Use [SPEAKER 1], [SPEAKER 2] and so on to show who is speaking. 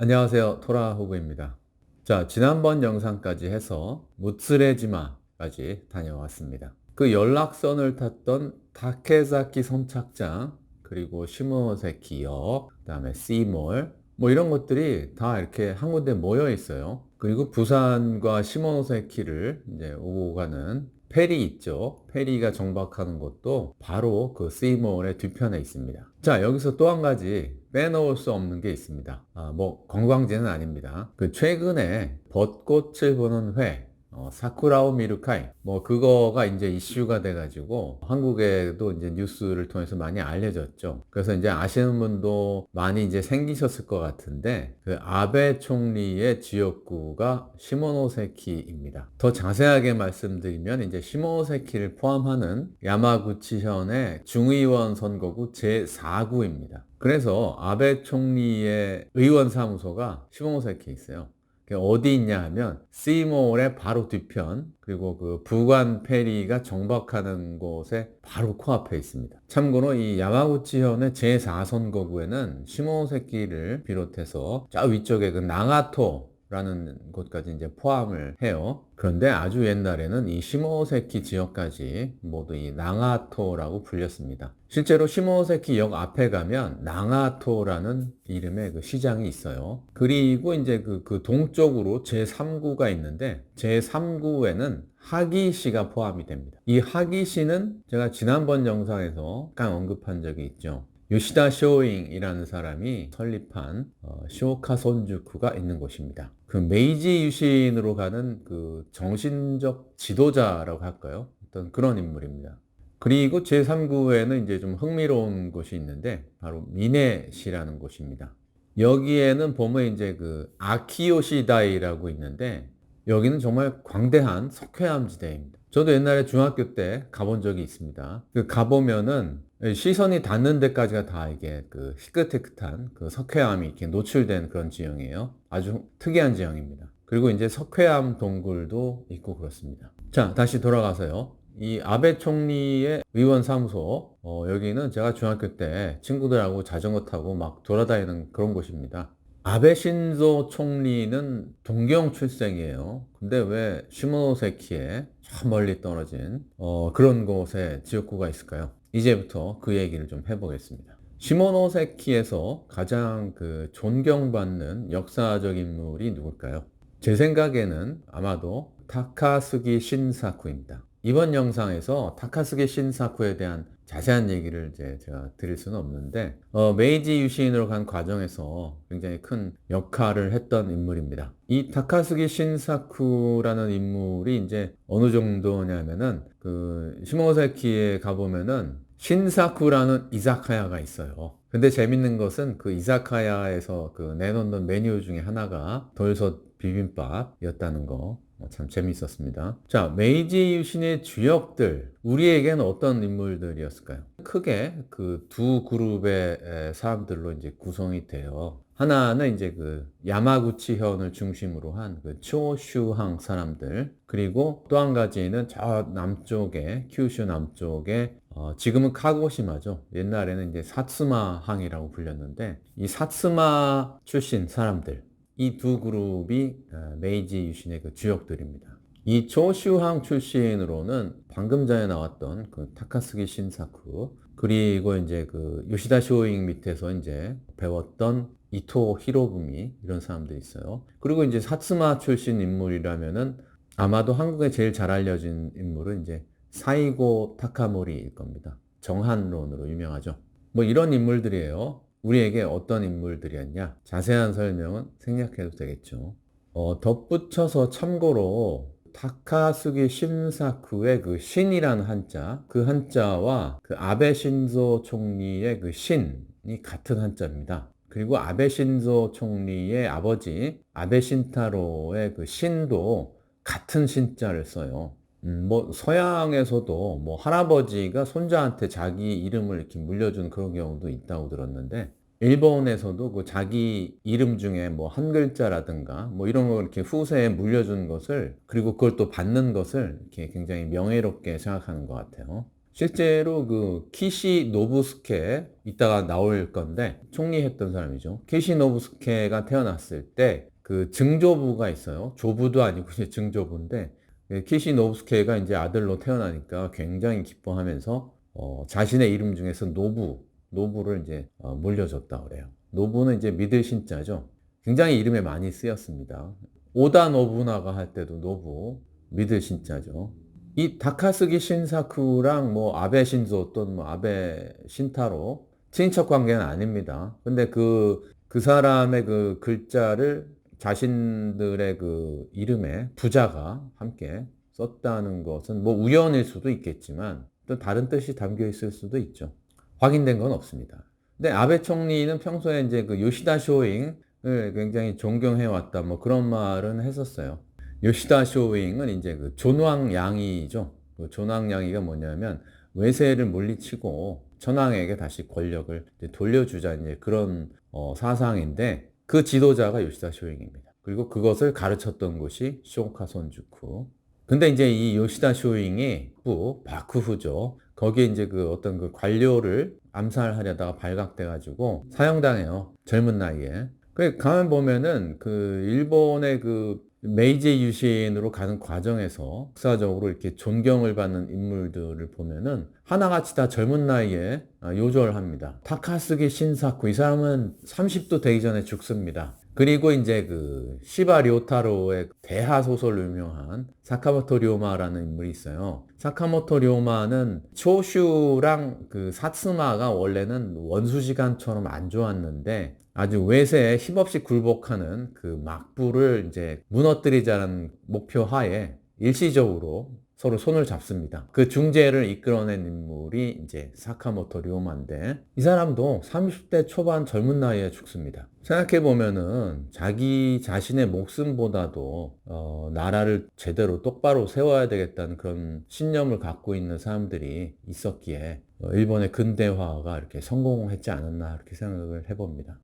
[SPEAKER 1] 안녕하세요. 토라호그입니다. 자, 지난번 영상까지 해서 무츠레지마까지 다녀왔습니다. 그 연락선을 탔던 다케사키 선착장, 그리고 시모노세키역, 그다음에 C몰, 뭐 이런 것들이 다 이렇게 한 군데 모여 있어요. 그리고 부산과 시모노세키를 이제 오고 가는 페리 있죠. 페리가 정박하는 곳도 바로 그 C몰의 뒤편에 있습니다. 자, 여기서 또 한 가지 빼놓을 수 없는 게 있습니다. 뭐 관광지는 아닙니다. 그 최근에 벚꽃을 보는 회, 사쿠라오 미르카이, 뭐 그거가 이제 이슈가 돼가지고 한국에도 이제 뉴스를 통해서 많이 알려졌죠. 그래서 이제 아시는 분도 많이 이제 생기셨을 것 같은데, 그 아베 총리의 지역구가 시모노세키입니다. 더 자세하게 말씀드리면 이제 시모노세키를 포함하는 야마구치현의 중의원 선거구 제4구입니다. 그래서 아베 총리의 의원 사무소가 시모노세키에 있어요. 어디 있냐 하면 C몰의 바로 뒤편, 그리고 그 부관 페리가 정박하는 곳에 바로 코앞에 있습니다. 참고로 이 야마구치현의 제4선거구에는 시모노세키를 비롯해서 저 위쪽에 그 나가토 라는 곳까지 이제 포함을 해요. 그런데 아주 옛날에는 이 시모노세키 지역까지 모두 이 나가토라고 불렸습니다. 실제로 시모노세키 역 앞에 가면 나가토라는 이름의 그 시장이 있어요. 그리고 이제 그 동쪽으로 제3구가 있는데, 제3구에는 하기시가 포함이 됩니다. 이 하기시는 제가 지난번 영상에서 잠깐 언급한 적이 있죠. 요시다 쇼잉이라는 사람이 설립한 시오카 손주쿠가 있는 곳입니다. 그 메이지 유신으로 가는 그 정신적 지도자라고 할까요? 어떤 그런 인물입니다. 그리고 제3구에는 이제 좀 흥미로운 곳이 있는데 바로 미네시라는 곳입니다. 여기에는 보면 이제 그 아키요시다이라고 있는데, 여기는 정말 광대한 석회암 지대입니다. 저도 옛날에 중학교 때 가본 적이 있습니다. 그 가보면은 시선이 닿는 데까지가 다 이게 그 희끗희끗한 그 석회암이 이렇게 노출된 그런 지형이에요. 아주 특이한 지형입니다. 그리고 이제 석회암 동굴도 있고 그렇습니다. 자, 다시 돌아가서요. 이 아베 총리의 의원 사무소, 여기는 제가 중학교 때 친구들하고 자전거 타고 막 돌아다니는 그런 곳입니다. 아베 신조 총리는 동경 출생이에요. 근데 왜 시모노세키에 저 멀리 떨어진 그런 곳에 지역구가 있을까요? 이제부터 그 얘기를 좀 해보겠습니다. 시모노세키에서 가장 그 존경받는 역사적 인물이 누굴까요? 제 생각에는 아마도 타카스기 신사쿠입니다. 이번 영상에서 타카스기 신사쿠에 대한 자세한 얘기를 이제 제가 드릴 수는 없는데, 메이지 유신으로 간 과정에서 굉장히 큰 역할을 했던 인물입니다. 이 타카스기 신사쿠라는 인물이 이제 어느 정도냐면은 그 시모노세키에 가보면은 신사쿠라는 이자카야가 있어요. 근데 재밌는 것은 그 이자카야에서 그 내놓는 메뉴 중에 하나가 돌솥 비빔밥이었다는 거. 참 재밌었습니다. 자, 메이지 유신의 주역들, 우리에게는 어떤 인물들이었을까요? 크게 그 두 그룹의 사람들로 이제 구성이 돼요. 하나는 이제 그 야마구치현을 중심으로 한 그 초슈항 사람들, 그리고 또 한 가지는 저 남쪽에, 큐슈 남쪽에 지금은 카고시마죠. 옛날에는 이제 사츠마항이라고 불렸는데, 이 사츠마 출신 사람들, 이 두 그룹이 메이지 유신의 그 주역들입니다. 이 조슈항 출신으로는 방금 전에 나왔던 그 타카스기 신사쿠, 그리고 이제 그 요시다 쇼잉 밑에서 이제 배웠던 이토 히로부미, 이런 사람들이 있어요. 그리고 이제 사츠마 출신 인물이라면은 아마도 한국에 제일 잘 알려진 인물은 이제 사이고 타카모리일 겁니다. 정한론으로 유명하죠. 뭐 이런 인물들이에요. 우리에게 어떤 인물들이었냐? 자세한 설명은 생략해도 되겠죠. 덧붙여서 참고로 타카스기 신사쿠의 그 신이라는 한자, 그 한자와 그 아베 신조 총리의 그 신이 같은 한자입니다. 그리고 아베 신조 총리의 아버지 아베 신타로의 그 신도 같은 신자를 써요. 뭐 서양에서도 뭐 할아버지가 손자한테 자기 이름을 이렇게 물려준 그런 경우도 있다고 들었는데, 일본에서도 그 자기 이름 중에 뭐 한 글자라든가 뭐 이런 걸 이렇게 후세에 물려준 것을, 그리고 그걸 또 받는 것을 이렇게 굉장히 명예롭게 생각하는 것 같아요. 실제로 그 키시 노부스케 이따가 나올 건데 총리했던 사람이죠. 키시 노부스케가 태어났을 때 그 증조부가 있어요. 조부도 아니고 이제 증조부인데 키시 노부스케가 이제 아들로 태어나니까 굉장히 기뻐하면서 자신의 이름 중에서 노부를 이제 물려줬다 그래요. 노부는 이제 믿을 신자죠. 굉장히 이름에 많이 쓰였습니다. 오다 노부나가 할 때도 노부, 믿을 신자죠. 이 다카스기 신사쿠랑 뭐 아베 신조 또는 뭐 아베 신타로 친인척 관계는 아닙니다. 근데 그 사람의 그 글자를 자신들의 그 이름에 부자가 함께 썼다는 것은 뭐 우연일 수도 있겠지만 또 다른 뜻이 담겨 있을 수도 있죠. 확인된 건 없습니다. 근데 아베 총리는 평소에 이제 그 요시다 쇼잉을 굉장히 존경해 왔다 뭐 그런 말은 했었어요. 요시다 쇼잉은 이제 그 존왕양이죠. 그 존왕양이가 뭐냐면 외세를 물리치고 천황에게 다시 권력을 이제 돌려주자 이제 그런 사상인데 그 지도자가 요시다 쇼잉입니다. 그리고 그것을 가르쳤던 곳이 쇼카 손주쿠. 근데 이제 이 요시다 쇼잉이 바쿠후죠. 거기에 이제 그 어떤 그 관료를 암살하려다가 발각돼가지고 사형당해요. 젊은 나이에. 그 가만 보면은 그 일본의 그 메이지 유신으로 가는 과정에서 역사적으로 이렇게 존경을 받는 인물들을 보면은 하나같이 다 젊은 나이에 요절합니다. 타카스기 신사쿠 이 사람은 30도 되기 전에 죽습니다. 그리고 이제 그 시바 료타로의 대하 소설로 유명한 사카모토 료마라는 인물이 있어요. 사카모토 료마는 초슈랑 그 사츠마가 원래는 원수지간처럼 안 좋았는데 아주 외세에 힘없이 굴복하는 그 막부를 이제 무너뜨리자는 목표 하에 일시적으로 서로 손을 잡습니다. 그 중재를 이끌어낸 인물이 이제 사카모토 료마인데 이 사람도 30대 초반 젊은 나이에 죽습니다. 생각해 보면은 자기 자신의 목숨보다도 나라를 제대로 똑바로 세워야 되겠다는 그런 신념을 갖고 있는 사람들이 있었기에 일본의 근대화가 이렇게 성공했지 않았나 이렇게 생각을 해봅니다.